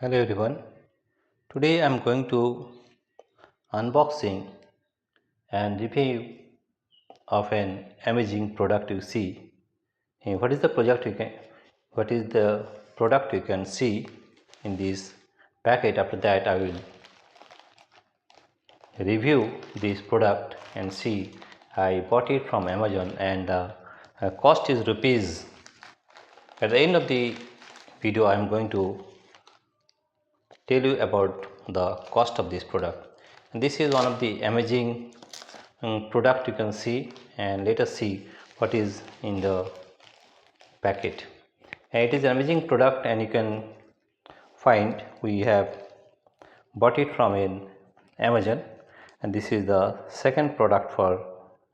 Hello everyone. Today I am going to unboxing and review of an amazing product you see. What is the product you can see in this packet. After that I will review this product and see. I bought it from Amazon and the cost is rupees. At the end of the video I am going to tell you about the cost of this product. And this is one of the amazing product you can see, and let us see what is in the packet. And it is an amazing product, and you can find we have bought it from in Amazon, and this is the second product for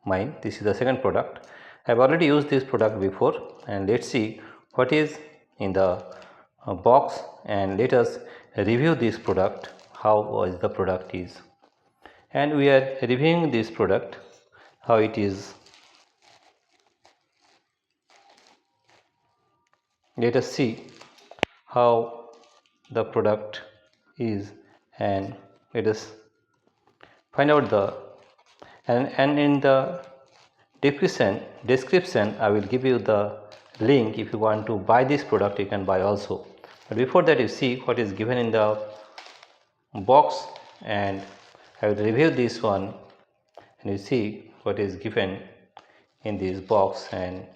mine. This is the second product. I have already used this product before, and let's see what is in the box, and let us review this product, how was the product is. And we are reviewing this product, how it is. Let us see how the product is, and let us find out the and in the description I will give you the link. If you want to buy this product you can buy also, but before that you see what is given in the box, and I will review this one, and you see what is given in this box and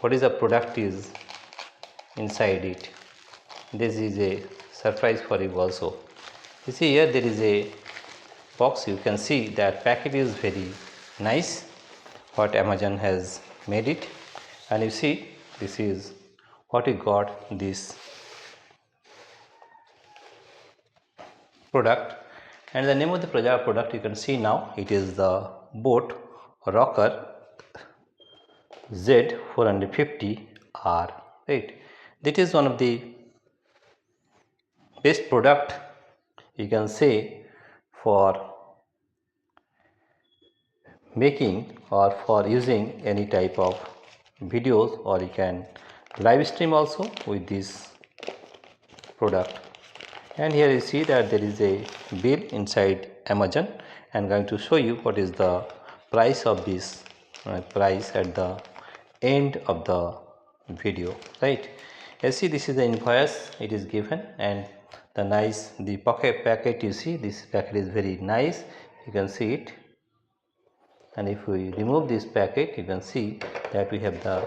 what is the product is inside it. This is a surprise for you also. You see here there is a box. You can see that packet is very nice, what Amazon has made it, and you see this is what we got this product. And the name of the product you can see now, it is the Boat Rocker Z450R, right. That is one of the best product you can say for making or for using any type of videos, or you can live stream also with this product. And here you see that there is a bill inside Amazon, and I'm going to show you what is the price of this price at the end of the video, right. You see this is the invoice it is given, and the packet you see, this packet is very nice, you can see it. And if we remove this packet you can see that we have the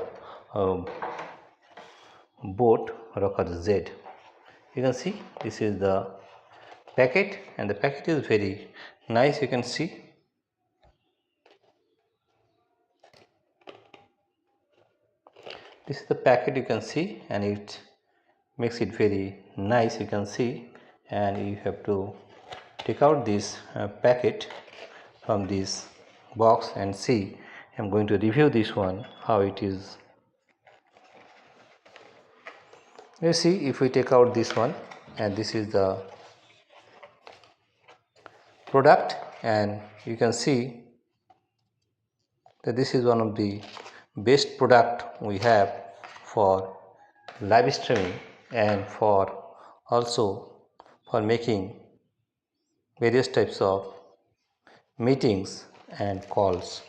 Boat Rocker Z. You can see this is the packet, and the packet is very nice, you can see. This is the packet you can see, and it makes it very nice, you can see. And you have to take out this packet from this box and see. I'm going to review this one how it is. You see, if we take out this one, and this is the product, and you can see that this is one of the best product we have for live streaming, and for also for making various types of meetings and calls.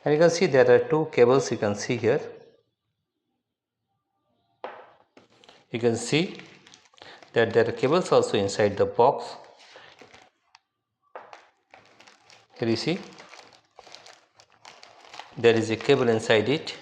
And you can see there are two cables, you can see here. You can see that there are cables also inside the box. Here you see there is a cable inside it.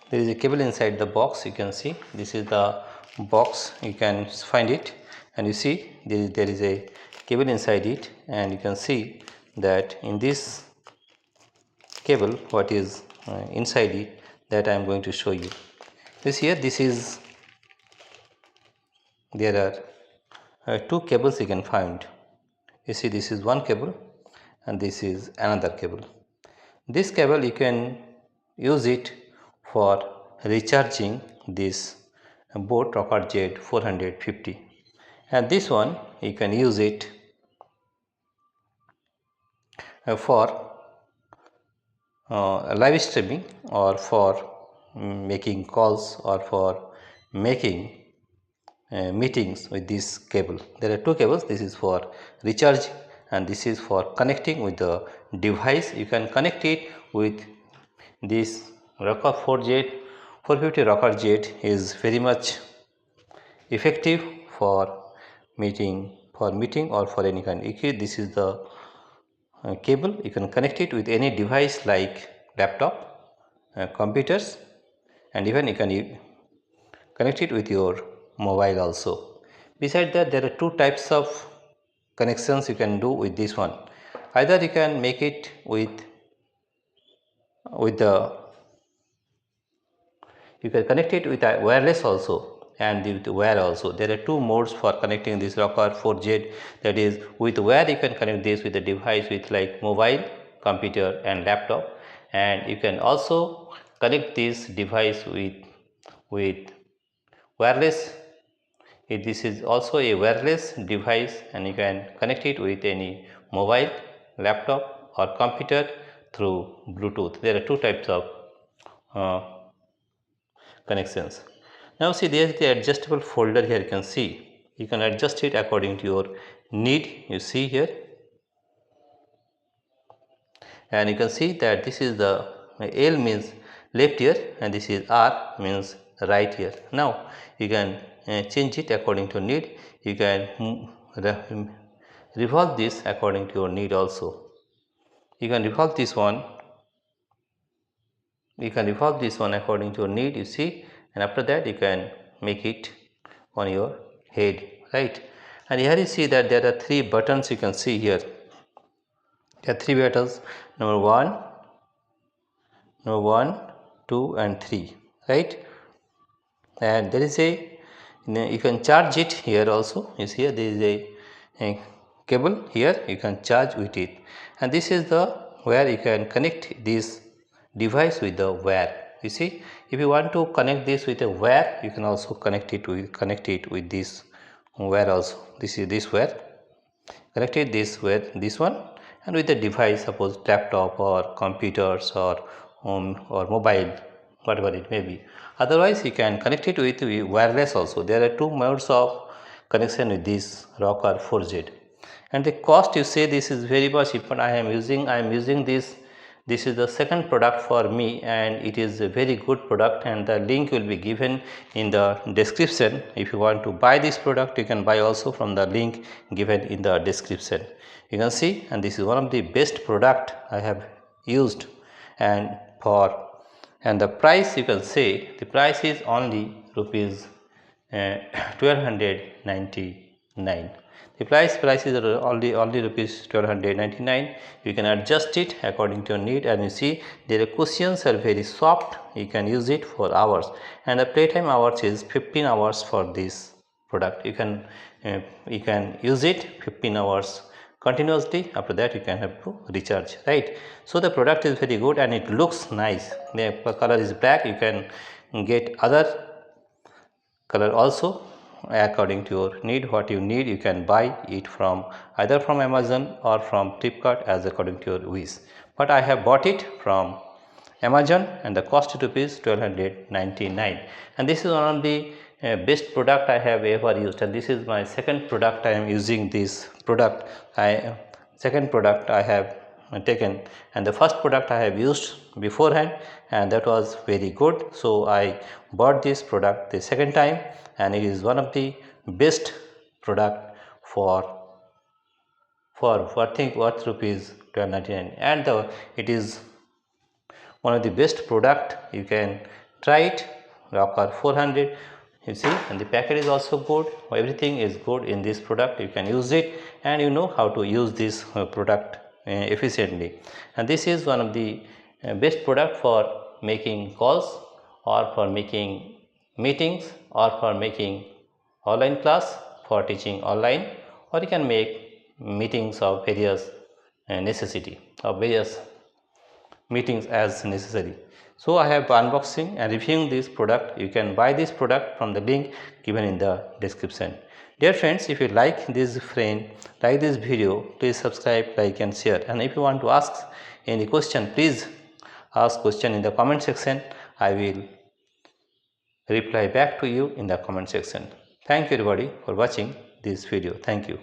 There is a cable inside the box, you can see. This is the box, you can find it, and you see there is a cable inside it, and you can see that in this cable what is inside it, that I am going to show you. This here, there are two cables you can find. You see this is one cable, and this is another cable. This cable you can use it for recharging this Boat Rocker Z 450, and this one you can use it for live streaming or for making calls or for making meetings with this cable. There are two cables. This is for recharge and this is for connecting with the device. You can connect it with this Rocker 4Jet 450. Rocker Jet is very much effective for meeting or for any kind. This is the cable. You can connect it with any device like laptop, computers, and even you can connect it with your mobile also. Besides that, there are two types of connections you can do with this one. Either you can make it with the you can connect it with a wireless also and with wire also. There are two modes for connecting this Rocker 4Jet, that is with wire you can connect this with a device with like mobile, computer and laptop, and you can also connect this device with wireless. This is also a wireless device and you can connect it with any mobile, laptop or computer through Bluetooth. There are two types of uh, connections. Now see, there is the adjustable folder here. You can see you can adjust it according to your need. You see here, and you can see that this is the L means left ear and this is R means right ear. Now you can change it according to need. You can revolve this according to your need also. You can revolve this one according to your need, you see, and after that you can make it on your head, right? And here you see that there are three buttons. You can see here there are three buttons, number 1, 2 and 3, right? And there is you can charge it here also. You see here there is a cable here, you can charge with it, and this is the where you can connect this device with the wire. You see, if you want to connect this with a wire, you can also connect it with this wire also. This is this wire, connected this with this one, and with the device, suppose laptop or computers or mobile, whatever it may be. Otherwise you can connect it with wireless also. There are two modes of connection with this Rocker 4Jet, and the cost, you say this is very much cheap, but I am using this is the second product for me and it is a very good product, and the link will be given in the description. If you want to buy this product, you can buy also from the link given in the description. You can see, and this is one of the best product I have used, and the price, you can say the price is only rupees 1299. The price is only rupees 1299. You can adjust it according to your need, and you see their cushions are very soft. You can use it for hours, and the playtime hours is 15 hours for this product. You can use it 15 hours continuously. After that you can have to recharge, right? So the product is very good and it looks nice. The color is black. You can get other color also according to your need. What you need, you can buy it from either from Amazon or from Flipkart as according to your wish, but I have bought it from Amazon and the cost is rupees 1299, and this is one of the best product I have ever used, and this is my second product I am using this product. Second product I have taken, and the first product I have used beforehand and that was very good, so I bought this product the second time, and it is one of the best product for I think worth rupees 1299, and it is one of the best product. You can try it, Rocker 400. You see, and the packet is also good. Everything is good in this product. You can use it and you know how to use this product efficiently, and this is one of the best product for making calls or for making meetings or for making online class, for teaching online, or you can make meetings of various necessity of various meetings as necessary. So I have unboxing and reviewing this product. You can buy this product from the link given in the description. Dear friends, if you like this video, please subscribe, like and share. And if you want to ask any question, please ask question in the comment section. I will reply back to you in the comment section. Thank you everybody for watching this video. Thank you.